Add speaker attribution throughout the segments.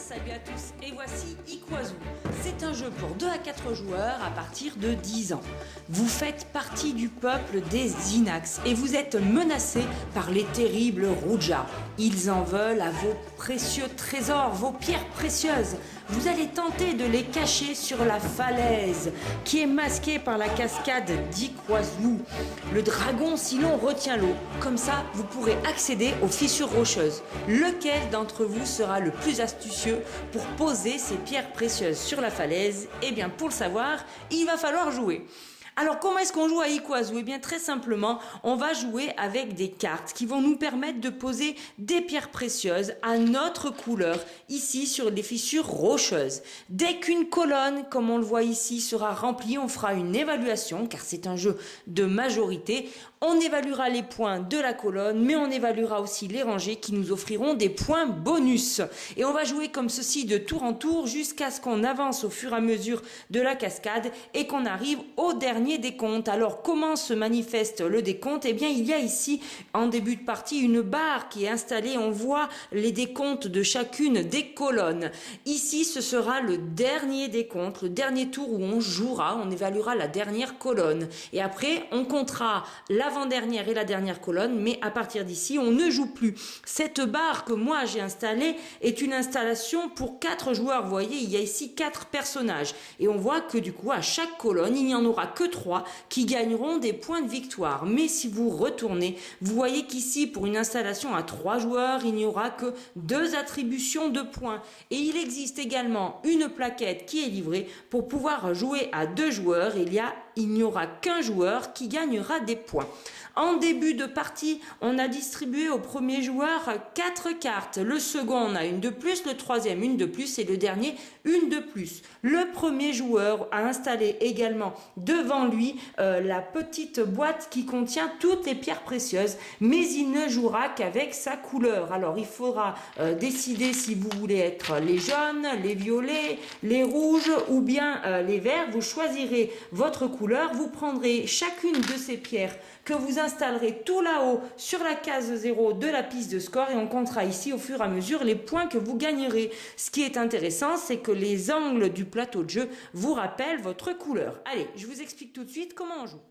Speaker 1: Salut à tous et voici Ikoizou. C'est un jeu pour 2 à 4 joueurs à partir de 10 ans. Vous faites partie du peuple des Inax et vous êtes menacés par les terribles Rouja. Ils en veulent à vos précieux trésors, vos pierres précieuses. Vous allez tenter de les cacher sur la falaise qui est masquée par la cascade d'Ikoizou. Le dragon Silon retient l'eau. Comme ça, vous pourrez accéder aux fissures rocheuses. Lequel d'entre vous sera le plus astucieux pour poser ces pierres précieuses sur la falaise? Eh bien, pour le savoir, il va falloir jouer. Alors, comment est-ce qu'on joue à Ikoizou? Eh bien, très simplement, on va jouer avec des cartes qui vont nous permettre de poser des pierres précieuses à notre couleur, ici sur les fissures rocheuses. Dès qu'une colonne, comme on le voit ici, sera remplie, on fera une évaluation, car c'est un jeu de majorité. On évaluera les points de la colonne, mais on évaluera aussi les rangées qui nous offriront des points bonus. Et on va jouer comme ceci de tour en tour jusqu'à ce qu'on avance au fur et à mesure de la cascade et qu'on arrive au dernier décompte. Alors, comment se manifeste le décompte? Eh bien, il y a ici, en début de partie, une barre qui est installée. On voit les décomptes de chacune des colonnes. Ici, ce sera le dernier décompte, le dernier tour où on jouera, on évaluera la dernière colonne. Et après, on comptera l'avant-dernière et la dernière colonne, mais à partir d'ici, on ne joue plus. Cette barre que moi j'ai installée est une installation pour 4 joueurs. Vous voyez, il y a ici 4 personnages. Et on voit que du coup, à chaque colonne, il n'y en aura que 3 qui gagneront des points de victoire. Mais si vous retournez, vous voyez qu'ici, pour une installation à 3 joueurs, il n'y aura que 2 attributions de points. Et il existe également une plaquette qui est livrée pour pouvoir jouer à 2 joueurs. Il n'y aura qu'un joueur qui gagnera des points. En début de partie, on a distribué au premier joueur 4 cartes. Le second en a une de plus, le troisième une de plus et le dernier une de plus. Le premier joueur a installé également devant lui la petite boîte qui contient toutes les pierres précieuses, mais il ne jouera qu'avec sa couleur. Alors il faudra décider si vous voulez être les jaunes, les violets, les rouges ou bien les verts. Vous choisirez votre couleur, vous prendrez chacune de ces pierres que vous installerez tout là-haut sur la case 0 de la piste de score et on comptera ici au fur et à mesure les points que vous gagnerez. Ce qui est intéressant, c'est que les angles du plateau de jeu vous rappellent votre couleur. Allez, je vous explique tout de suite comment on joue.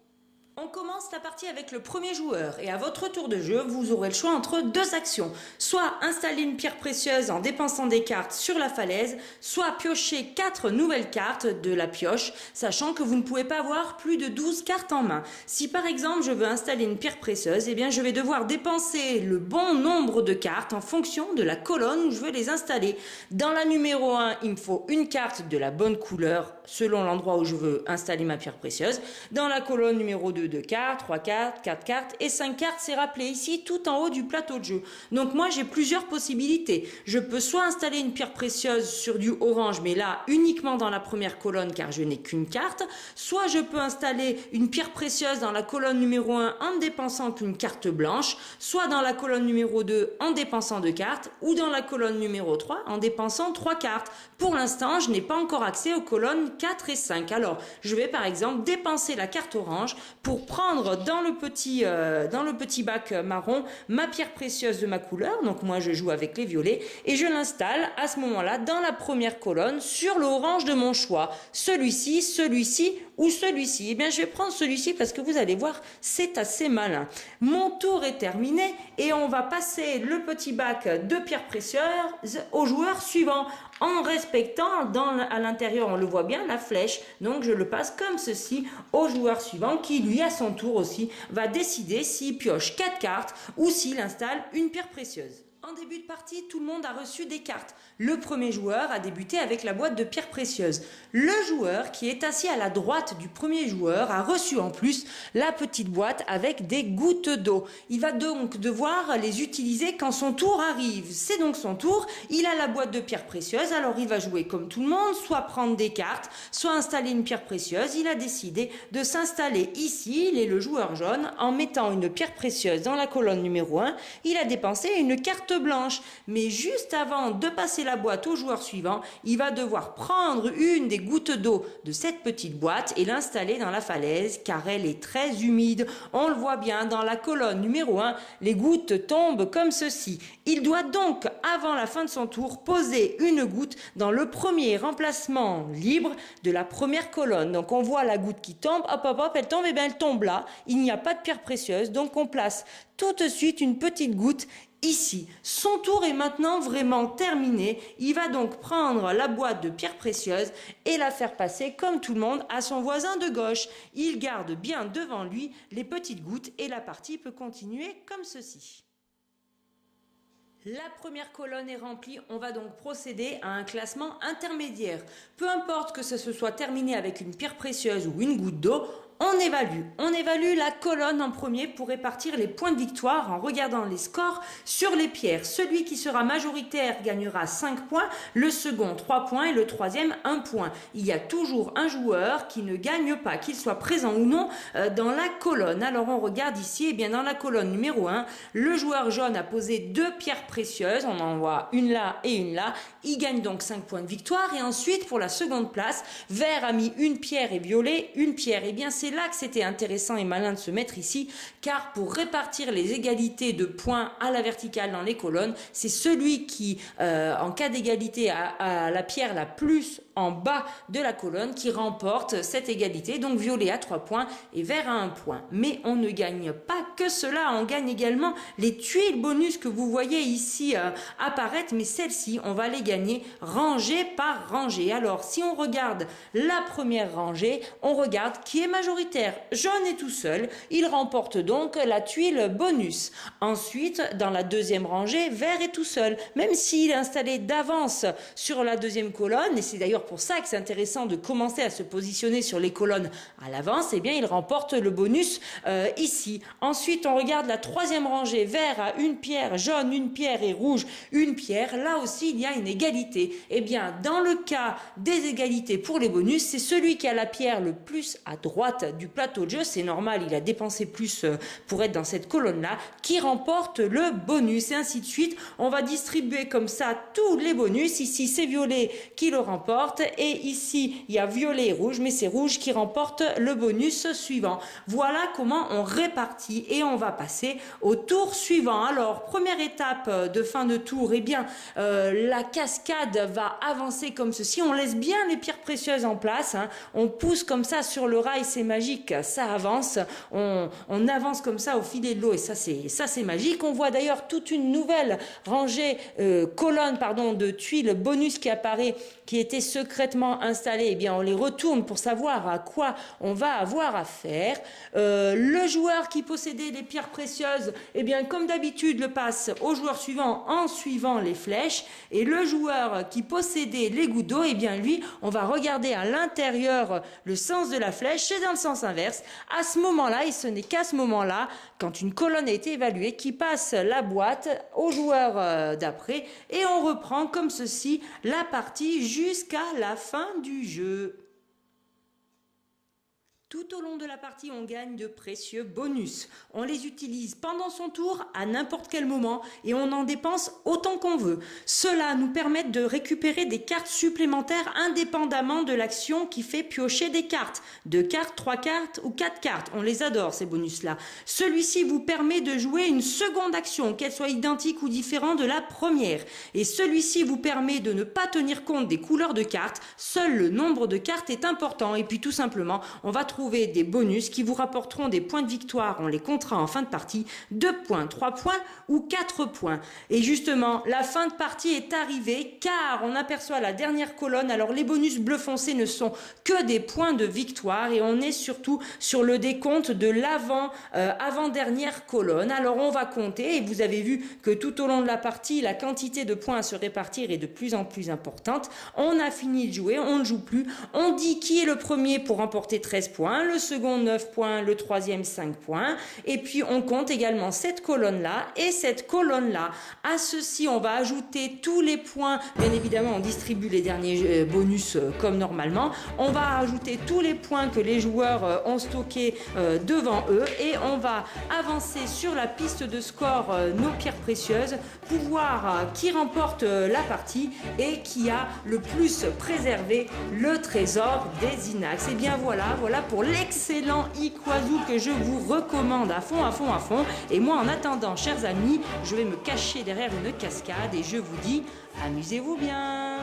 Speaker 1: On commence la partie avec le premier joueur et à votre tour de jeu, vous aurez le choix entre 2 actions. Soit installer une pierre précieuse en dépensant des cartes sur la falaise, soit piocher 4 nouvelles cartes de la pioche, sachant que vous ne pouvez pas avoir plus de 12 cartes en main. Si par exemple je veux installer une pierre précieuse, eh bien je vais devoir dépenser le bon nombre de cartes en fonction de la colonne où je veux les installer. Dans la numéro 1, il me faut une carte de la bonne couleur selon l'endroit où je veux installer ma pierre précieuse. Dans la colonne numéro 2, 2 cartes, 3 cartes, 4 cartes et 5 cartes, c'est rappelé ici tout en haut du plateau de jeu. Donc moi j'ai plusieurs possibilités. Je peux soit installer une pierre précieuse sur du orange, mais là uniquement dans la première colonne car je n'ai qu'une carte, soit je peux installer une pierre précieuse dans la colonne numéro 1 en ne dépensant qu'une carte blanche, soit dans la colonne numéro 2 en dépensant 2 cartes, ou dans la colonne numéro 3 en dépensant 3 cartes. Pour l'instant, je n'ai pas encore accès aux colonnes 4 et 5. Alors, je vais par exemple dépenser la carte orange pour prendre dans le petit bac marron ma pierre précieuse de ma couleur. Donc moi je joue avec les violets et je l'installe à ce moment-là dans la première colonne sur l'orange de mon choix. Celui-ci, celui-ci ou celui-ci. Eh bien je vais prendre celui-ci parce que vous allez voir, c'est assez malin. Mon tour est terminé et on va passer le petit bac de pierres précieuses au joueur suivant en respectant à l'intérieur, on le voit bien, la flèche. Donc je le passe comme ceci au joueur suivant qui lui à son tour aussi va décider s'il pioche 4 cartes ou s'il installe une pierre précieuse. En début de partie, tout le monde a reçu des cartes. Le premier joueur a débuté avec la boîte de pierres précieuses. Le joueur qui est assis à la droite du premier joueur a reçu en plus la petite boîte avec des gouttes d'eau. Il va donc devoir les utiliser quand son tour arrive. C'est donc son tour, il a la boîte de pierres précieuses, alors il va jouer comme tout le monde, soit prendre des cartes, soit installer une pierre précieuse. Il a décidé de s'installer ici, il est le joueur jaune, en mettant une pierre précieuse dans la colonne numéro 1. Il a dépensé une carte blanche. Mais juste avant de passer la boîte au joueur suivant, il va devoir prendre une des gouttes d'eau de cette petite boîte et l'installer dans la falaise car elle est très humide. On le voit bien dans la colonne numéro 1, les gouttes tombent comme ceci. Il doit donc, avant la fin de son tour, poser une goutte dans le premier emplacement libre de la première colonne. Donc on voit la goutte qui tombe, hop hop hop, elle tombe, et bien elle tombe là. Il n'y a pas de pierre précieuse, donc on place tout de suite une petite goutte ici. Son tour est maintenant vraiment terminé. Il va donc prendre la boîte de pierres précieuses et la faire passer comme tout le monde à son voisin de gauche. Il garde bien devant lui les petites gouttes et la partie peut continuer comme ceci. La première colonne est remplie, on va donc procéder à un classement intermédiaire. Peu importe que ce se soit terminé avec une pierre précieuse ou une goutte d'eau, on évalue la colonne en premier pour répartir les points de victoire en regardant les scores sur les pierres. Celui qui sera majoritaire gagnera 5 points, le second 3 points et le troisième 1 point. Il y a toujours un joueur qui ne gagne pas, qu'il soit présent ou non dans la colonne. Alors on regarde ici, et bien dans la colonne numéro 1, le joueur jaune a posé 2 pierres précieuses, on en voit une là et une là. Il gagne donc 5 points de victoire et ensuite pour la seconde place, vert a mis une pierre et violet une pierre. Et bien c'est là que c'était intéressant et malin de se mettre ici, car pour répartir les égalités de points à la verticale dans les colonnes, c'est celui qui, en cas d'égalité, a la pierre la plus en bas de la colonne qui remporte cette égalité. Donc violet à 3 points et vert à 1 point. Mais on ne gagne pas que cela, on gagne également les tuiles bonus que vous voyez ici apparaître, mais celles-ci, on va les gagner rangée par rangée. Alors si on regarde la première rangée, on regarde qui est majoritaire. Jaune est tout seul, il remporte donc la tuile bonus. Ensuite, dans la deuxième rangée, vert est tout seul, même s'il est installé d'avance sur la deuxième colonne, et c'est d'ailleurs pour ça que c'est intéressant de commencer à se positionner sur les colonnes à l'avance, et bien il remporte le bonus ici. Ensuite, on regarde la troisième rangée, vert a une pierre, jaune une pierre et rouge une pierre. Là aussi, il y a une égalité. Et bien, dans le cas des égalités pour les bonus, c'est celui qui a la pierre le plus à droite du plateau de jeu, c'est normal, il a dépensé plus pour être dans cette colonne-là, qui remporte le bonus, et ainsi de suite. On va distribuer comme ça tous les bonus. Ici, c'est violet qui le remporte, et ici, il y a violet et rouge, mais c'est rouge qui remporte le bonus suivant. Voilà comment on répartit, et on va passer au tour suivant. Alors, première étape de fin de tour, eh bien, la cascade va avancer comme ceci. On laisse bien les pierres précieuses en place, hein. On pousse comme ça sur le rail, c'est magique, ça avance. On avance comme ça au filet de l'eau, et ça c'est magique. On voit d'ailleurs toute une nouvelle rangée, colonne de tuiles bonus qui apparaît, qui était secrètement installée. Eh bien, on les retourne pour savoir à quoi on va avoir affaire. Le joueur qui possédait les pierres précieuses, eh bien, comme d'habitude, le passe au joueur suivant en suivant les flèches. Et le joueur qui possédait les gouttes d'eau, eh bien, lui, on va regarder à l'intérieur le sens de la flèche et dans le sens inverse. À ce moment-là, et ce n'est qu'à ce moment-là, quand une colonne a été évaluée, qui passe la boîte au joueur d'après, et on reprend comme ceci la partie jusqu'à la fin du jeu. Tout au long de la partie, on gagne de précieux bonus. On les utilise pendant son tour, à n'importe quel moment, et on en dépense autant qu'on veut. Cela nous permet de récupérer des cartes supplémentaires indépendamment de l'action qui fait piocher des cartes. 2 cartes, 3 cartes ou 4 cartes. On les adore, ces bonus-là. Celui-ci vous permet de jouer une seconde action, qu'elle soit identique ou différente de la première. Et celui-ci vous permet de ne pas tenir compte des couleurs de cartes. Seul le nombre de cartes est important. Et puis tout simplement, on va trouver des bonus qui vous rapporteront des points de victoire. On les comptera en fin de partie. 2 points, 3 points ou 4 points. Et justement, la fin de partie est arrivée car on aperçoit la dernière colonne. Alors les bonus bleu foncé ne sont que des points de victoire et on est surtout sur le décompte de avant-dernière colonne. Alors on va compter et vous avez vu que tout au long de la partie, la quantité de points à se répartir est de plus en plus importante. On a fini de jouer, on ne joue plus. On dit qui est le premier pour remporter 13 points. points, le second 9 points, le troisième 5 points. Et puis on compte également cette colonne-là et cette colonne-là. À ceci, on va ajouter tous les points. Bien évidemment, on distribue les derniers bonus comme normalement. On va ajouter tous les points que les joueurs ont stockés devant eux et on va avancer sur la piste de score nos pierres précieuses pour voir qui remporte la partie et qui a le plus préservé le trésor des Inax. Et bien voilà pour l'excellent Ikoizu que je vous recommande à fond. Et moi, en attendant, chers amis, je vais me cacher derrière une cascade et je vous dis, amusez-vous bien.